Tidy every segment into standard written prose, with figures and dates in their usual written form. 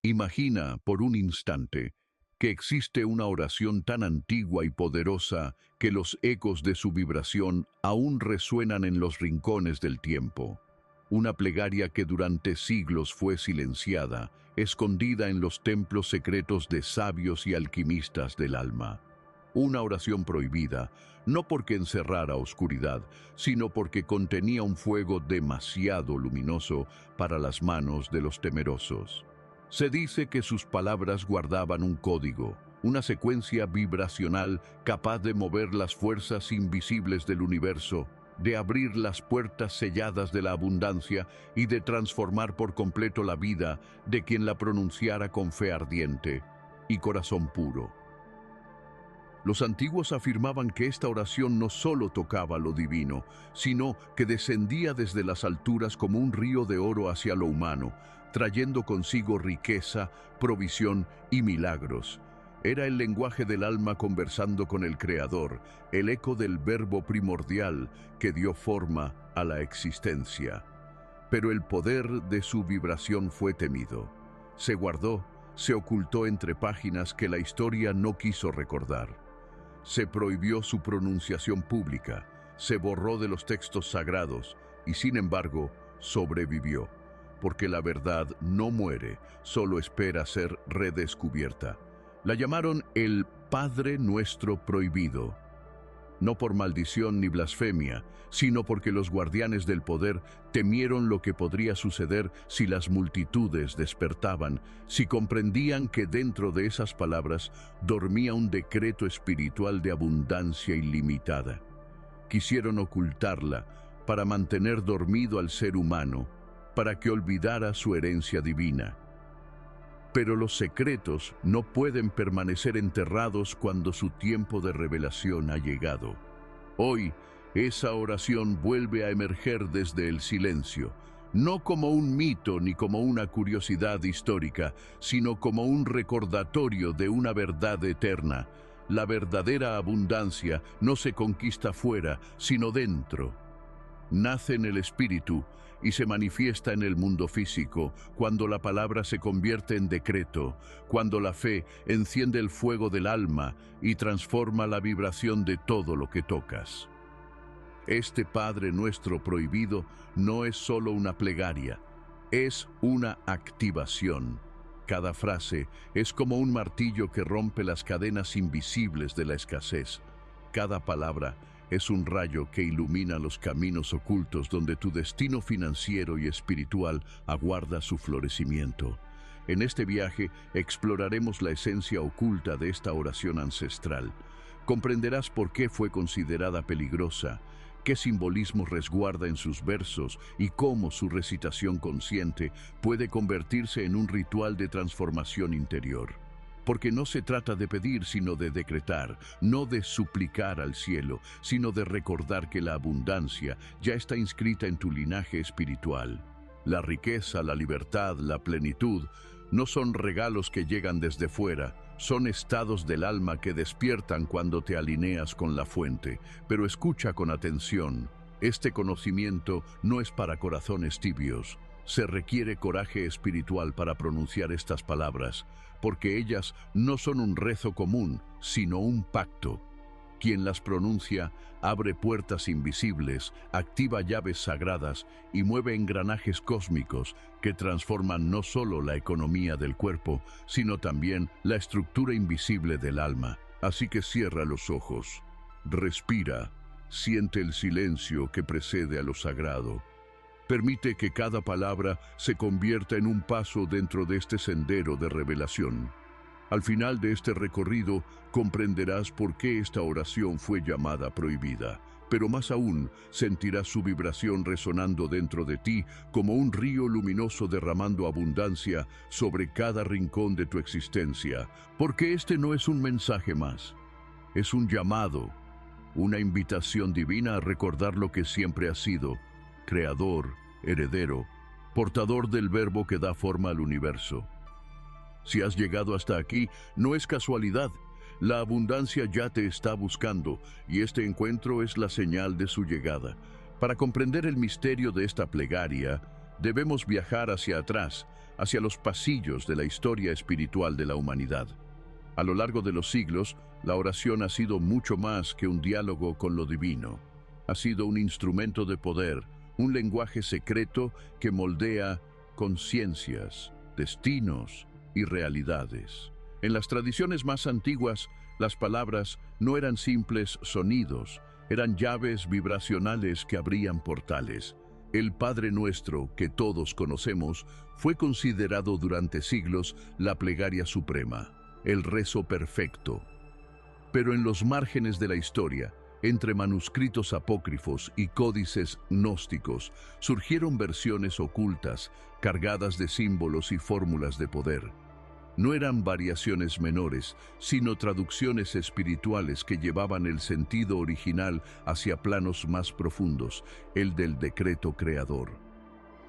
Imagina por un instante que existe una oración tan antigua y poderosa que los ecos de su vibración aún resuenan en los rincones del tiempo. Una plegaria que durante siglos fue silenciada, escondida en los templos secretos de sabios y alquimistas del alma. Una oración prohibida, no porque encerrara oscuridad, sino porque contenía un fuego demasiado luminoso para las manos de los temerosos. Se dice que sus palabras guardaban un código, una secuencia vibracional capaz de mover las fuerzas invisibles del universo, de abrir las puertas selladas de la abundancia y de transformar por completo la vida de quien la pronunciara con fe ardiente y corazón puro. Los antiguos afirmaban que esta oración no solo tocaba lo divino, sino que descendía desde las alturas como un río de oro hacia lo humano, trayendo consigo riqueza, provisión y milagros. Era el lenguaje del alma conversando con el Creador, el eco del verbo primordial que dio forma a la existencia. Pero el poder de su vibración fue temido. Se guardó, se ocultó entre páginas que la historia no quiso recordar. Se prohibió su pronunciación pública, se borró de los textos sagrados y, sin embargo, sobrevivió, porque la verdad no muere, solo espera ser redescubierta. La llamaron el Padre Nuestro Prohibido, no por maldición ni blasfemia, sino porque los guardianes del poder temieron lo que podría suceder si las multitudes despertaban, si comprendían que dentro de esas palabras dormía un decreto espiritual de abundancia ilimitada. Quisieron ocultarla para mantener dormido al ser humano, para que olvidara su herencia divina. Pero los secretos no pueden permanecer enterrados cuando su tiempo de revelación ha llegado. Hoy, esa oración vuelve a emerger desde el silencio, no como un mito ni como una curiosidad histórica, sino como un recordatorio de una verdad eterna. La verdadera abundancia no se conquista fuera, sino dentro. Nace en el espíritu y se manifiesta en el mundo físico, cuando la palabra se convierte en decreto, cuando la fe enciende el fuego del alma y transforma la vibración de todo lo que tocas. Este Padre Nuestro prohibido no es solo una plegaria, es una activación. Cada frase es como un martillo que rompe las cadenas invisibles de la escasez. Cada palabra es un rayo que ilumina los caminos ocultos donde tu destino financiero y espiritual aguarda su florecimiento. En este viaje exploraremos la esencia oculta de esta oración ancestral. Comprenderás por qué fue considerada peligrosa, qué simbolismos resguarda en sus versos y cómo su recitación consciente puede convertirse en un ritual de transformación interior. Porque no se trata de pedir, sino de decretar, no de suplicar al cielo, sino de recordar que la abundancia ya está inscrita en tu linaje espiritual. La riqueza, la libertad, la plenitud no son regalos que llegan desde fuera, son estados del alma que despiertan cuando te alineas con la fuente. Pero escucha con atención, este conocimiento no es para corazones tibios. Se requiere coraje espiritual para pronunciar estas palabras, porque ellas no son un rezo común, sino un pacto. Quien las pronuncia abre puertas invisibles, activa llaves sagradas y mueve engranajes cósmicos que transforman no solo la economía del cuerpo, sino también la estructura invisible del alma. Así que cierra los ojos, respira, siente el silencio que precede a lo sagrado. Permite que cada palabra se convierta en un paso dentro de este sendero de revelación. Al final de este recorrido comprenderás por qué esta oración fue llamada prohibida, pero más aún sentirás su vibración resonando dentro de ti como un río luminoso derramando abundancia sobre cada rincón de tu existencia, porque este no es un mensaje más, es un llamado, una invitación divina a recordar lo que siempre has sido: creador, heredero, portador del verbo que da forma al universo. Si has llegado hasta aquí, no es casualidad. La abundancia ya te está buscando y este encuentro es la señal de su llegada. Para comprender el misterio de esta plegaria, debemos viajar hacia atrás, hacia los pasillos de la historia espiritual de la humanidad. A lo largo de los siglos, la oración ha sido mucho más que un diálogo con lo divino. Ha sido un instrumento de poder, un lenguaje secreto que moldea conciencias, destinos y realidades. En las tradiciones más antiguas, las palabras no eran simples sonidos, eran llaves vibracionales que abrían portales. El Padre Nuestro, que todos conocemos, fue considerado durante siglos la plegaria suprema, el rezo perfecto. Pero en los márgenes de la historia, entre manuscritos apócrifos y códices gnósticos, surgieron versiones ocultas, cargadas de símbolos y fórmulas de poder. No eran variaciones menores, sino traducciones espirituales que llevaban el sentido original hacia planos más profundos, el del decreto creador.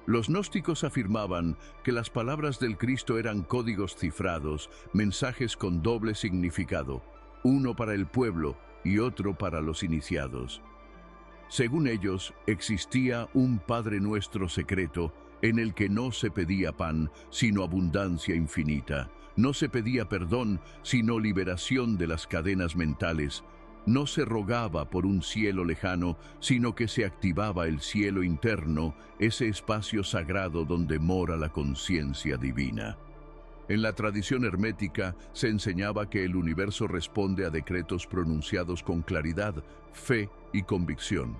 Los gnósticos afirmaban que las palabras del Cristo eran códigos cifrados, mensajes con doble significado, uno para el pueblo y otro para los iniciados. Según ellos, existía un Padre Nuestro secreto en el que no se pedía pan, sino abundancia infinita. No se pedía perdón, sino liberación de las cadenas mentales. No se rogaba por un cielo lejano, sino que se activaba el cielo interno, ese espacio sagrado donde mora la conciencia divina. En la tradición hermética se enseñaba que el universo responde a decretos pronunciados con claridad, fe y convicción.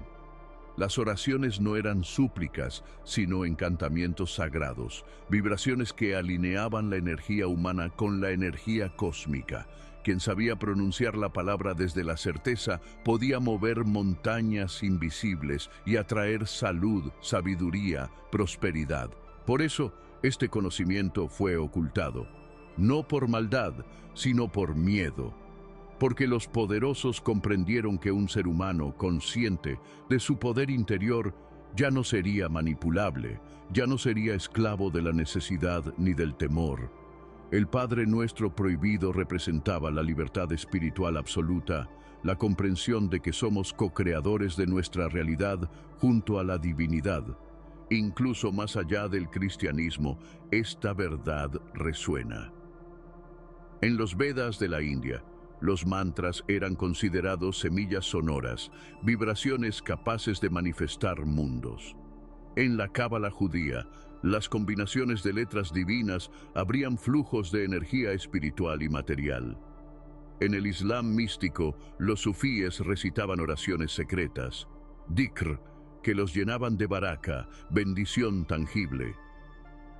Las oraciones no eran súplicas, sino encantamientos sagrados, vibraciones que alineaban la energía humana con la energía cósmica. Quien sabía pronunciar la palabra desde la certeza podía mover montañas invisibles y atraer salud, sabiduría, prosperidad. Por eso, este conocimiento fue ocultado, no por maldad, sino por miedo. Porque los poderosos comprendieron que un ser humano consciente de su poder interior ya no sería manipulable, ya no sería esclavo de la necesidad ni del temor. El Padre Nuestro prohibido representaba la libertad espiritual absoluta, la comprensión de que somos co-creadores de nuestra realidad junto a la divinidad. Incluso más allá del cristianismo, esta verdad resuena. En los Vedas de la India, los mantras eran considerados semillas sonoras, vibraciones capaces de manifestar mundos. En la Cábala judía, las combinaciones de letras divinas abrían flujos de energía espiritual y material. En el Islam místico, los sufíes recitaban oraciones secretas, dhikr, que los llenaban de baraka, bendición tangible.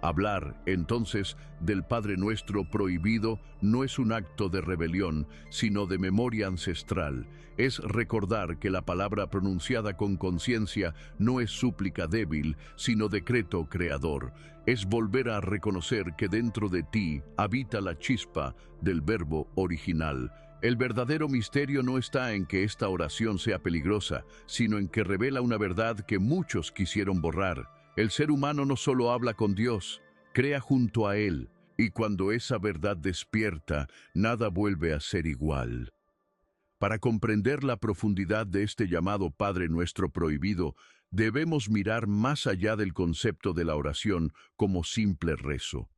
Hablar, entonces, del Padre Nuestro prohibido no es un acto de rebelión, sino de memoria ancestral. Es recordar que la palabra pronunciada con conciencia no es súplica débil, sino decreto creador. Es volver a reconocer que dentro de ti habita la chispa del verbo original. El verdadero misterio no está en que esta oración sea peligrosa, sino en que revela una verdad que muchos quisieron borrar. El ser humano no solo habla con Dios, crea junto a Él, y cuando esa verdad despierta, nada vuelve a ser igual. Para comprender la profundidad de este llamado Padre Nuestro prohibido, debemos mirar más allá del concepto de la oración como simple rezo.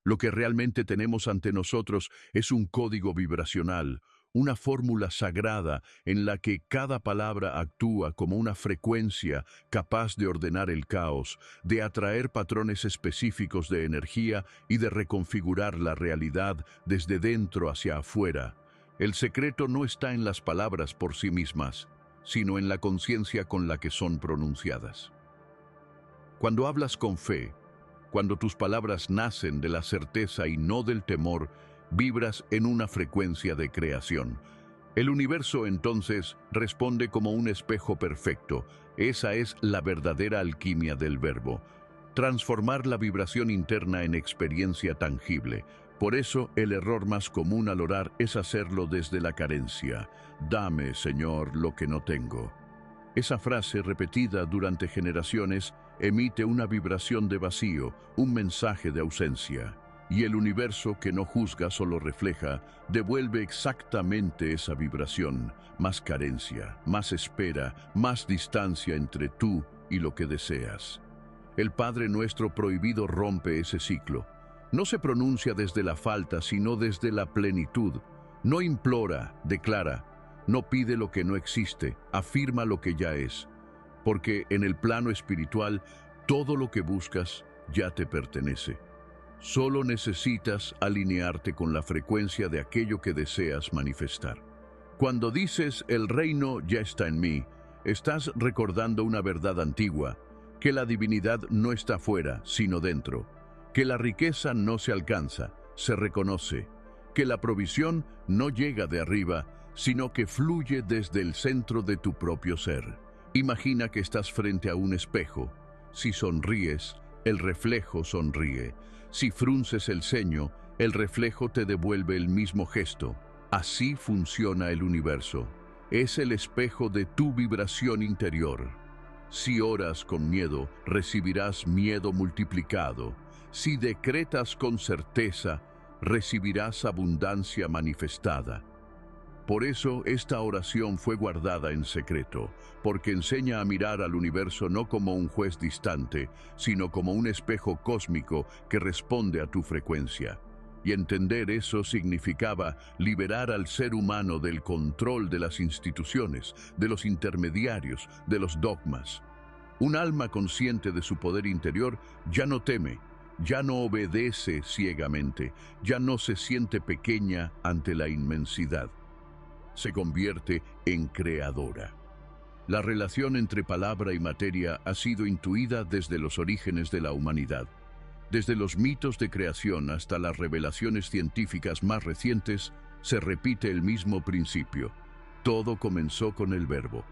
Lo que realmente tenemos ante nosotros es un código vibracional, una fórmula sagrada en la que cada palabra actúa como una frecuencia capaz de ordenar el caos, de atraer patrones específicos de energía y de reconfigurar la realidad desde dentro hacia afuera. El secreto no está en las palabras por sí mismas, sino en la conciencia con la que son pronunciadas. Cuando hablas con fe, cuando tus palabras nacen de la certeza y no del temor, vibras en una frecuencia de creación. El universo entonces responde como un espejo perfecto. Esa es la verdadera alquimia del verbo. Transformar la vibración interna en experiencia tangible. Por eso el error más común al orar es hacerlo desde la carencia. Dame, Señor, lo que no tengo. Esa frase, repetida durante generaciones, emite una vibración de vacío, un mensaje de ausencia. Y el universo, que no juzga, solo refleja, devuelve exactamente esa vibración, más carencia, más espera, más distancia entre tú y lo que deseas. El Padre Nuestro prohibido rompe ese ciclo. No se pronuncia desde la falta, sino desde la plenitud. No implora, declara. No pide lo que no existe, afirma lo que ya es. Porque en el plano espiritual, todo lo que buscas ya te pertenece. Solo necesitas alinearte con la frecuencia de aquello que deseas manifestar. Cuando dices el reino ya está en mí, estás recordando una verdad antigua, que la divinidad no está fuera, sino dentro, que la riqueza no se alcanza, se reconoce, que la provisión no llega de arriba, sino que fluye desde el centro de tu propio ser. Imagina que estás frente a un espejo. Si sonríes, el reflejo sonríe. Si frunces el ceño, el reflejo te devuelve el mismo gesto. Así funciona el universo. Es el espejo de tu vibración interior. Si oras con miedo, recibirás miedo multiplicado. Si decretas con certeza, recibirás abundancia manifestada. Por eso esta oración fue guardada en secreto, porque enseña a mirar al universo no como un juez distante, sino como un espejo cósmico que responde a tu frecuencia. Y entender eso significaba liberar al ser humano del control de las instituciones, de los intermediarios, de los dogmas. Un alma consciente de su poder interior ya no teme, ya no obedece ciegamente, ya no se siente pequeña ante la inmensidad. Se convierte en creadora. La relación entre palabra y materia ha sido intuida desde los orígenes de la humanidad. Desde los mitos de creación hasta las revelaciones científicas más recientes, se repite el mismo principio. Todo comenzó con el verbo.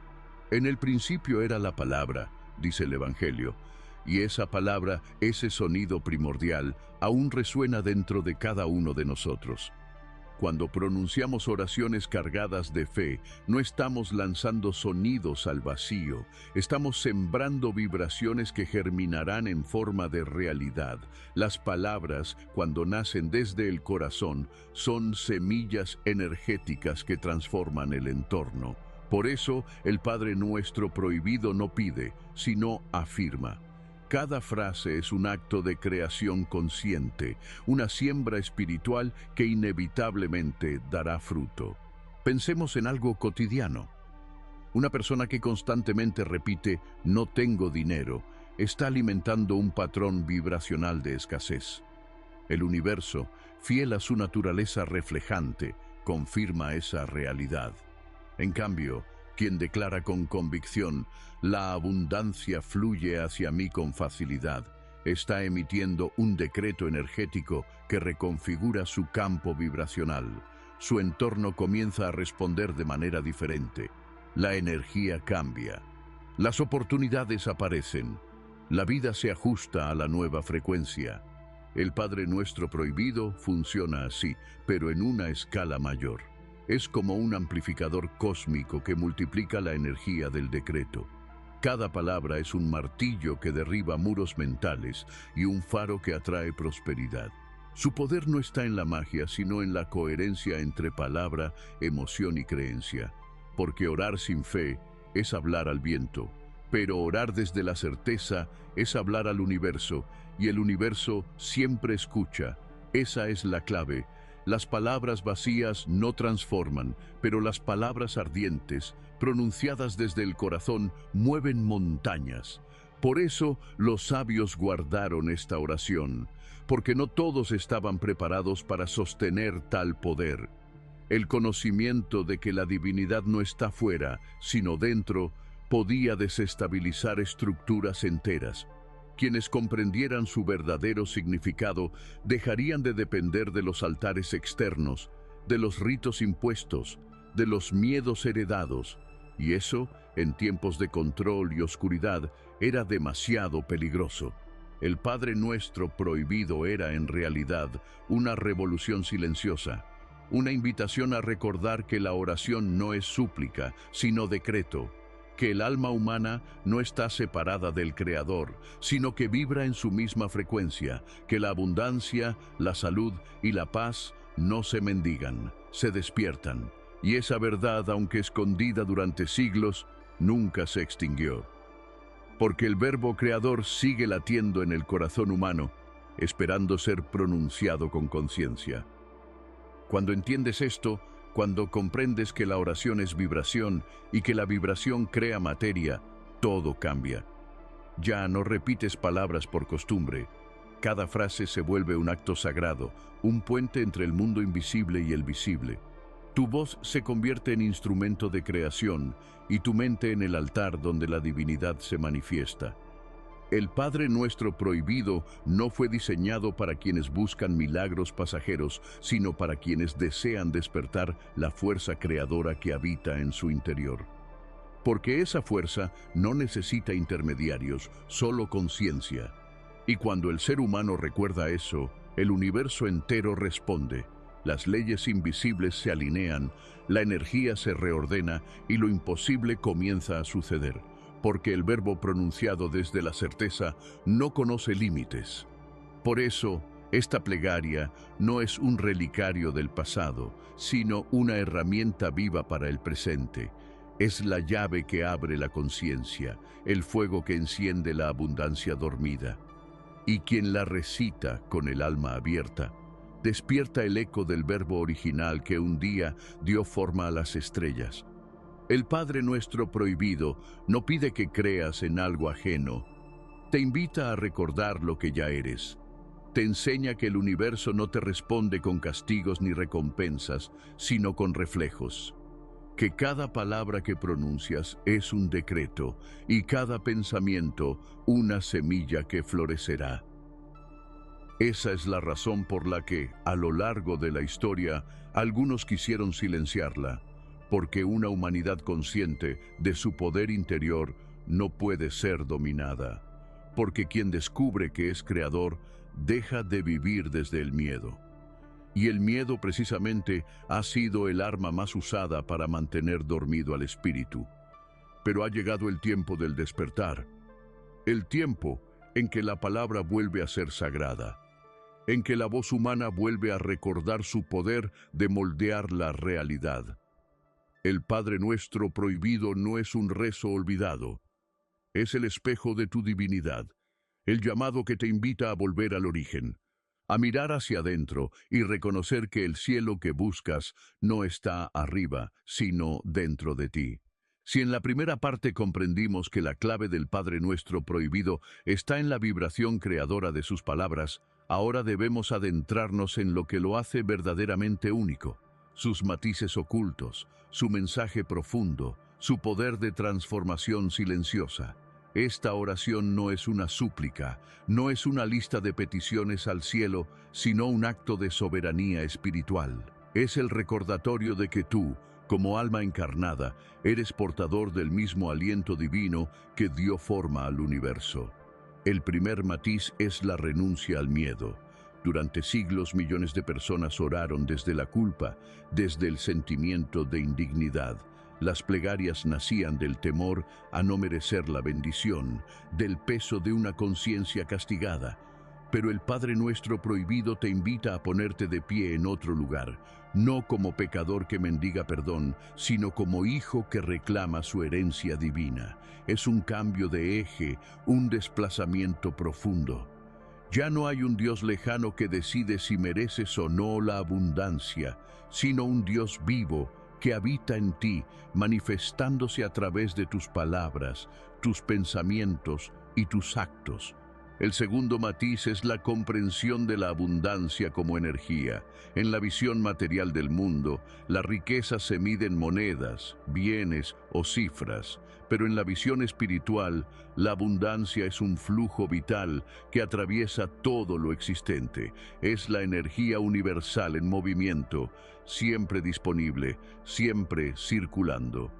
En el principio era la palabra, dice el Evangelio, y esa palabra, ese sonido primordial, aún resuena dentro de cada uno de nosotros. Cuando pronunciamos oraciones cargadas de fe, no estamos lanzando sonidos al vacío, estamos sembrando vibraciones que germinarán en forma de realidad. Las palabras, cuando nacen desde el corazón, son semillas energéticas que transforman el entorno. Por eso, el Padre Nuestro prohibido no pide, sino afirma. Cada frase es un acto de creación consciente, una siembra espiritual que inevitablemente dará fruto. Pensemos en algo cotidiano. Una persona que constantemente repite «no tengo dinero» está alimentando un patrón vibracional de escasez. El universo, fiel a su naturaleza reflejante, confirma esa realidad. En cambio, quien declara con convicción, la abundancia fluye hacia mí con facilidad, está emitiendo un decreto energético que reconfigura su campo vibracional. Su entorno comienza a responder de manera diferente. La energía cambia. Las oportunidades aparecen. La vida se ajusta a la nueva frecuencia. El Padre Nuestro prohibido funciona así, pero en una escala mayor. Es como un amplificador cósmico que multiplica la energía del decreto. Cada palabra es un martillo que derriba muros mentales y un faro que atrae prosperidad. Su poder no está en la magia, sino en la coherencia entre palabra, emoción y creencia. Porque orar sin fe es hablar al viento, pero orar desde la certeza es hablar al universo, y el universo siempre escucha. Esa es la clave. Las palabras vacías no transforman, pero las palabras ardientes, pronunciadas desde el corazón, mueven montañas. Por eso los sabios guardaron esta oración, porque no todos estaban preparados para sostener tal poder. El conocimiento de que la divinidad no está fuera, sino dentro, podía desestabilizar estructuras enteras. Quienes comprendieran su verdadero significado dejarían de depender de los altares externos, de los ritos impuestos, de los miedos heredados, y eso, en tiempos de control y oscuridad, era demasiado peligroso. El Padre Nuestro prohibido era en realidad una revolución silenciosa, una invitación a recordar que la oración no es súplica, sino decreto, que el alma humana no está separada del Creador, sino que vibra en su misma frecuencia, que la abundancia, la salud y la paz no se mendigan, se despiertan, y esa verdad, aunque escondida durante siglos, nunca se extinguió. Porque el Verbo Creador sigue latiendo en el corazón humano, esperando ser pronunciado con conciencia. Cuando entiendes esto, cuando comprendes que la oración es vibración y que la vibración crea materia, todo cambia. Ya no repites palabras por costumbre. Cada frase se vuelve un acto sagrado, un puente entre el mundo invisible y el visible. Tu voz se convierte en instrumento de creación y tu mente en el altar donde la divinidad se manifiesta. El Padre Nuestro prohibido no fue diseñado para quienes buscan milagros pasajeros, sino para quienes desean despertar la fuerza creadora que habita en su interior. Porque esa fuerza no necesita intermediarios, solo conciencia. Y cuando el ser humano recuerda eso, el universo entero responde. Las leyes invisibles se alinean, la energía se reordena y lo imposible comienza a suceder. Porque el verbo pronunciado desde la certeza no conoce límites. Por eso, esta plegaria no es un relicario del pasado, sino una herramienta viva para el presente. Es la llave que abre la conciencia, el fuego que enciende la abundancia dormida. Y quien la recita con el alma abierta, despierta el eco del verbo original que un día dio forma a las estrellas. El Padre Nuestro prohibido no pide que creas en algo ajeno. Te invita a recordar lo que ya eres. Te enseña que el universo no te responde con castigos ni recompensas, sino con reflejos. Que cada palabra que pronuncias es un decreto y cada pensamiento una semilla que florecerá. Esa es la razón por la que, a lo largo de la historia, algunos quisieron silenciarla. Porque una humanidad consciente de su poder interior no puede ser dominada. Porque quien descubre que es creador deja de vivir desde el miedo. Y el miedo precisamente ha sido el arma más usada para mantener dormido al espíritu. Pero ha llegado el tiempo del despertar. El tiempo en que la palabra vuelve a ser sagrada. En que la voz humana vuelve a recordar su poder de moldear la realidad. El Padre Nuestro prohibido no es un rezo olvidado. Es el espejo de tu divinidad, el llamado que te invita a volver al origen, a mirar hacia adentro y reconocer que el cielo que buscas no está arriba, sino dentro de ti. Si en la primera parte comprendimos que la clave del Padre Nuestro prohibido está en la vibración creadora de sus palabras, ahora debemos adentrarnos en lo que lo hace verdaderamente único. Sus matices ocultos, su mensaje profundo, su poder de transformación silenciosa. Esta oración no es una súplica, no es una lista de peticiones al cielo, sino un acto de soberanía espiritual. Es el recordatorio de que tú, como alma encarnada, eres portador del mismo aliento divino que dio forma al universo. El primer matiz es la renuncia al miedo. Durante siglos millones de personas oraron desde la culpa, desde el sentimiento de indignidad. Las plegarias nacían del temor a no merecer la bendición, del peso de una conciencia castigada. Pero el Padre Nuestro prohibido te invita a ponerte de pie en otro lugar, no como pecador que mendiga perdón, sino como hijo que reclama su herencia divina. Es un cambio de eje, un desplazamiento profundo. Ya no hay un Dios lejano que decide si mereces o no la abundancia, sino un Dios vivo que habita en ti, manifestándose a través de tus palabras, tus pensamientos y tus actos. El segundo matiz es la comprensión de la abundancia como energía. En la visión material del mundo, la riqueza se mide en monedas, bienes o cifras, pero en la visión espiritual, la abundancia es un flujo vital que atraviesa todo lo existente. Es la energía universal en movimiento, siempre disponible, siempre circulando.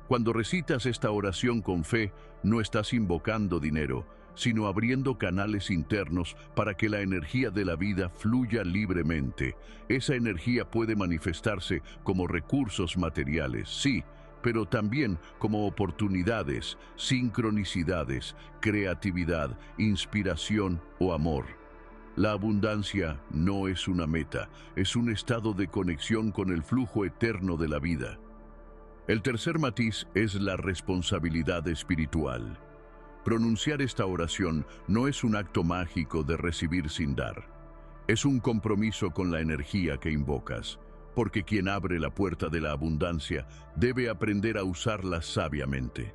Cuando recitas esta oración con fe, no estás invocando dinero, sino abriendo canales internos para que la energía de la vida fluya libremente. Esa energía puede manifestarse como recursos materiales, sí, pero también como oportunidades, sincronicidades, creatividad, inspiración o amor. La abundancia no es una meta, es un estado de conexión con el flujo eterno de la vida. El tercer matiz es la responsabilidad espiritual. Pronunciar esta oración no es un acto mágico de recibir sin dar. Es un compromiso con la energía que invocas, porque quien abre la puerta de la abundancia debe aprender a usarla sabiamente.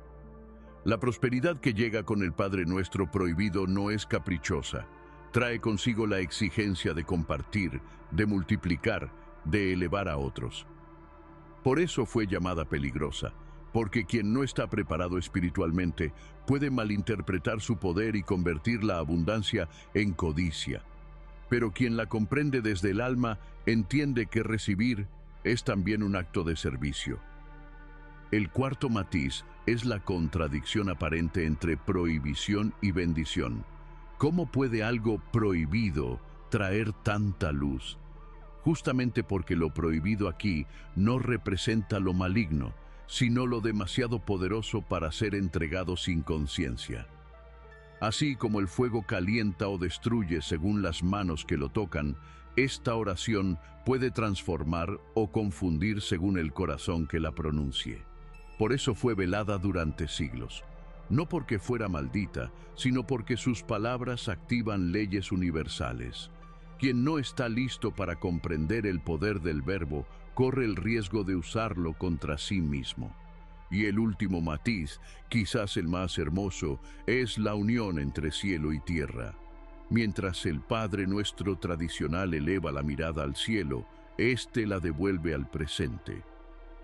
La prosperidad que llega con el Padre Nuestro prohibido no es caprichosa. Trae consigo la exigencia de compartir, de multiplicar, de elevar a otros. Por eso fue llamada peligrosa, porque quien no está preparado espiritualmente puede malinterpretar su poder y convertir la abundancia en codicia. Pero quien la comprende desde el alma entiende que recibir es también un acto de servicio. El cuarto matiz es la contradicción aparente entre prohibición y bendición. ¿Cómo puede algo prohibido traer tanta luz? Justamente porque lo prohibido aquí no representa lo maligno, sino lo demasiado poderoso para ser entregado sin conciencia. Así como el fuego calienta o destruye según las manos que lo tocan, esta oración puede transformar o confundir según el corazón que la pronuncie. Por eso fue velada durante siglos, no porque fuera maldita, sino porque sus palabras activan leyes universales. Quien no está listo para comprender el poder del verbo, corre el riesgo de usarlo contra sí mismo. Y el último matiz, quizás el más hermoso, es la unión entre cielo y tierra. Mientras el Padre Nuestro tradicional eleva la mirada al cielo, éste la devuelve al presente.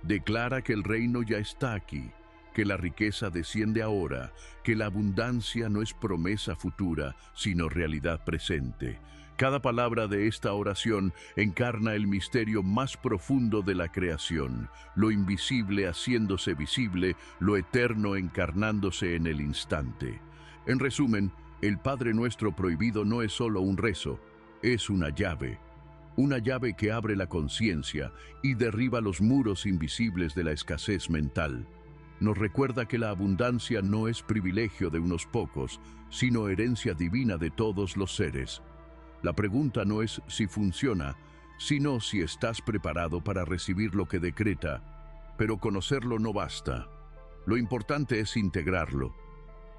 Declara que el reino ya está aquí, que la riqueza desciende ahora, que la abundancia no es promesa futura, sino realidad presente. Cada palabra de esta oración encarna el misterio más profundo de la creación, lo invisible haciéndose visible, lo eterno encarnándose en el instante. En resumen, el Padre Nuestro prohibido no es solo un rezo, es una llave que abre la conciencia y derriba los muros invisibles de la escasez mental. Nos recuerda que la abundancia no es privilegio de unos pocos, sino herencia divina de todos los seres. La pregunta no es si funciona, sino si estás preparado para recibir lo que decreta. Pero conocerlo no basta. Lo importante es integrarlo,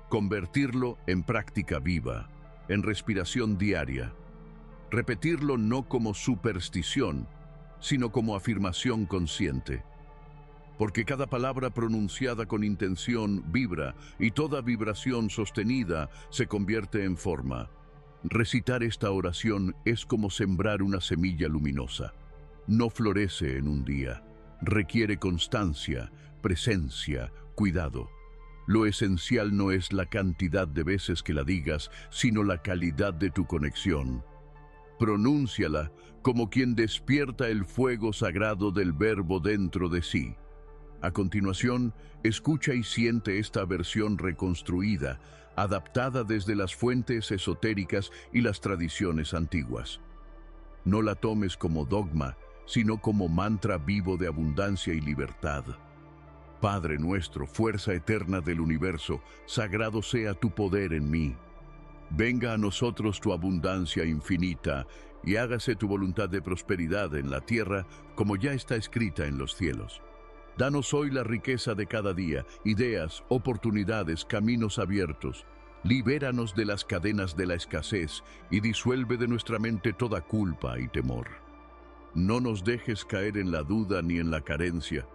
convertirlo en práctica viva, en respiración diaria. Repetirlo no como superstición, sino como afirmación consciente. Porque cada palabra pronunciada con intención vibra y toda vibración sostenida se convierte en forma. Recitar esta oración es como sembrar una semilla luminosa. No florece en un día. Requiere constancia, presencia, cuidado. Lo esencial no es la cantidad de veces que la digas, sino la calidad de tu conexión. Pronúnciala como quien despierta el fuego sagrado del verbo dentro de sí. A continuación, escucha y siente esta versión reconstruida, adaptada desde las fuentes esotéricas y las tradiciones antiguas. No la tomes como dogma, sino como mantra vivo de abundancia y libertad. Padre nuestro, fuerza eterna del universo, sagrado sea tu poder en mí. Venga a nosotros tu abundancia infinita, y hágase tu voluntad de prosperidad en la tierra, como ya está escrita en los cielos. Danos hoy la riqueza de cada día, ideas, oportunidades, caminos abiertos. Libéranos de las cadenas de la escasez y disuelve de nuestra mente toda culpa y temor. No nos dejes caer en la duda ni en la carencia,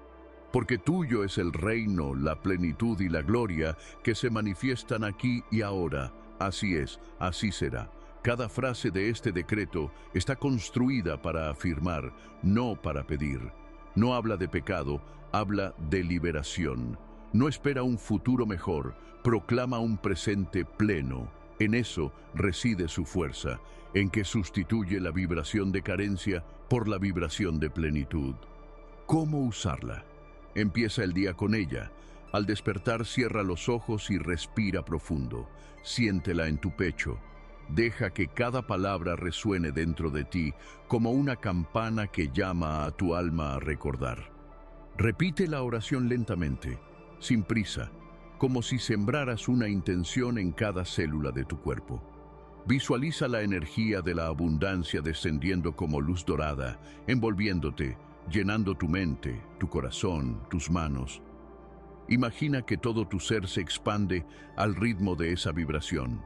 porque tuyo es el reino, la plenitud y la gloria que se manifiestan aquí y ahora. Así es, así será. Cada frase de este decreto está construida para afirmar, no para pedir. No habla de pecado, habla de liberación. No espera un futuro mejor, proclama un presente pleno. En eso reside su fuerza, en que sustituye la vibración de carencia por la vibración de plenitud. ¿Cómo usarla? Empieza el día con ella. Al despertar, cierra los ojos y respira profundo. Siéntela en tu pecho. Deja que cada palabra resuene dentro de ti como una campana que llama a tu alma a recordar. Repite la oración lentamente, sin prisa, como si sembraras una intención en cada célula de tu cuerpo. Visualiza la energía de la abundancia descendiendo como luz dorada, envolviéndote, llenando tu mente, tu corazón, tus manos. Imagina que todo tu ser se expande al ritmo de esa vibración.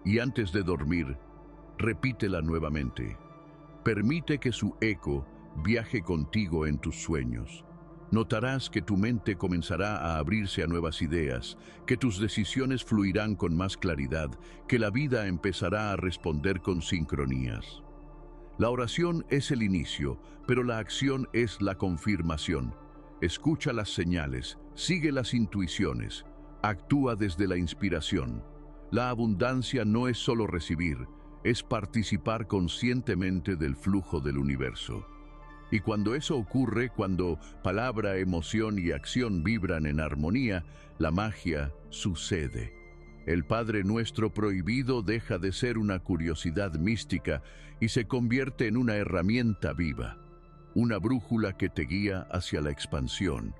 Y antes de dormir, repítela nuevamente. Permite que su eco viaje contigo en tus sueños. Notarás que tu mente comenzará a abrirse a nuevas ideas, que tus decisiones fluirán con más claridad, que la vida empezará a responder con sincronías. La oración es el inicio, pero la acción es la confirmación. Escucha las señales, sigue las intuiciones, actúa desde la inspiración. La abundancia no es solo recibir, es participar conscientemente del flujo del universo. Y cuando eso ocurre, cuando palabra, emoción y acción vibran en armonía, la magia sucede. El Padre Nuestro prohibido deja de ser una curiosidad mística y se convierte en una herramienta viva, una brújula que te guía hacia la expansión.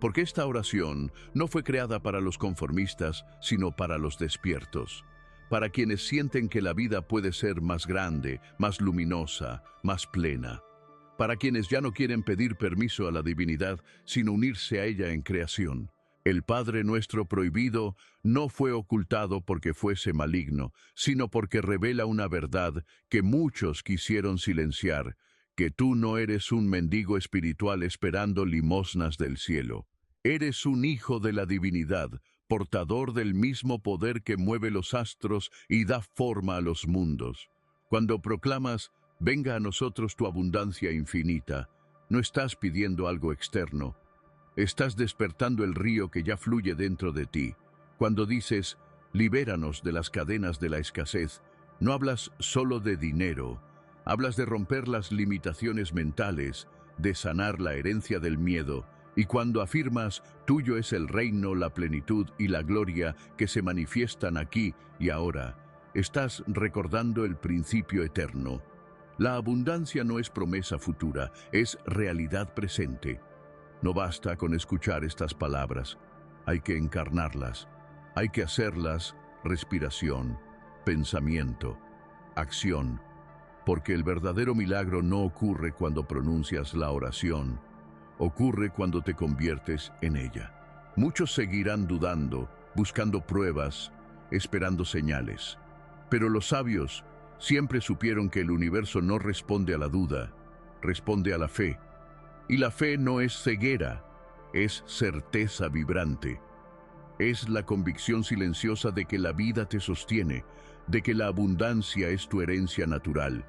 Porque esta oración no fue creada para los conformistas, sino para los despiertos, para quienes sienten que la vida puede ser más grande, más luminosa, más plena, para quienes ya no quieren pedir permiso a la divinidad, sino unirse a ella en creación. El Padre Nuestro prohibido no fue ocultado porque fuese maligno, sino porque revela una verdad que muchos quisieron silenciar, que tú no eres un mendigo espiritual esperando limosnas del cielo. Eres un hijo de la divinidad, portador del mismo poder que mueve los astros y da forma a los mundos. Cuando proclamas, venga a nosotros tu abundancia infinita, no estás pidiendo algo externo, estás despertando el río que ya fluye dentro de ti. Cuando dices, libéranos de las cadenas de la escasez, no hablas solo de dinero, hablas de romper las limitaciones mentales, de sanar la herencia del miedo, y cuando afirmas, tuyo es el reino, la plenitud y la gloria que se manifiestan aquí y ahora, estás recordando el principio eterno. La abundancia no es promesa futura, es realidad presente. No basta con escuchar estas palabras, hay que encarnarlas, hay que hacerlas respiración, pensamiento, acción, porque el verdadero milagro no ocurre cuando pronuncias la oración, ocurre cuando te conviertes en ella. Muchos seguirán dudando, buscando pruebas, esperando señales, pero los sabios siempre supieron que el universo no responde a la duda, responde a la fe. Y la fe no es ceguera, es certeza vibrante. Es la convicción silenciosa de que la vida te sostiene, de que la abundancia es tu herencia natural.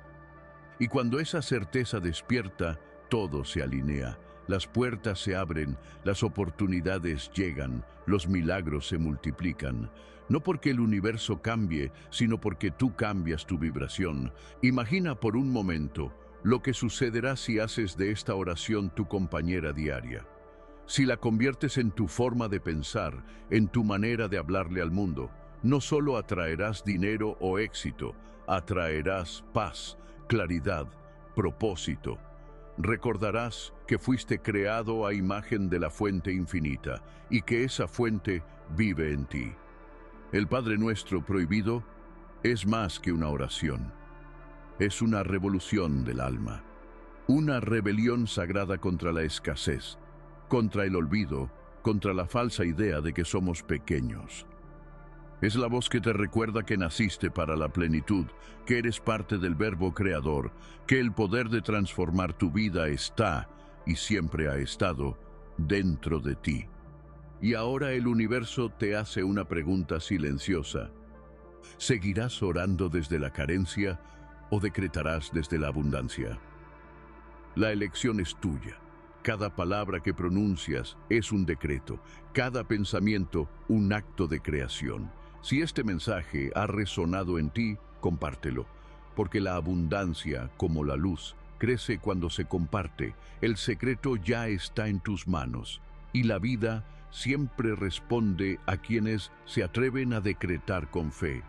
Y cuando esa certeza despierta, todo se alinea, las puertas se abren, las oportunidades llegan, los milagros se multiplican. No porque el universo cambie, sino porque tú cambias tu vibración. Imagina por un momento lo que sucederá si haces de esta oración tu compañera diaria. Si la conviertes en tu forma de pensar, en tu manera de hablarle al mundo, no solo atraerás dinero o éxito, atraerás paz, claridad, propósito. Recordarás que fuiste creado a imagen de la fuente infinita y que esa fuente vive en ti. El Padre Nuestro prohibido es más que una oración. Es una revolución del alma, una rebelión sagrada contra la escasez, contra el olvido, contra la falsa idea de que somos pequeños. Es la voz que te recuerda que naciste para la plenitud, que eres parte del Verbo Creador, que el poder de transformar tu vida está, y siempre ha estado, dentro de ti. Y ahora el universo te hace una pregunta silenciosa. ¿Seguirás orando desde la carencia o decretarás desde la abundancia? La elección es tuya. Cada palabra que pronuncias es un decreto, cada pensamiento un acto de creación. Si este mensaje ha resonado en ti, compártelo, porque la abundancia, como la luz, crece cuando se comparte. El secreto ya está en tus manos, y la vida siempre responde a quienes se atreven a decretar con fe.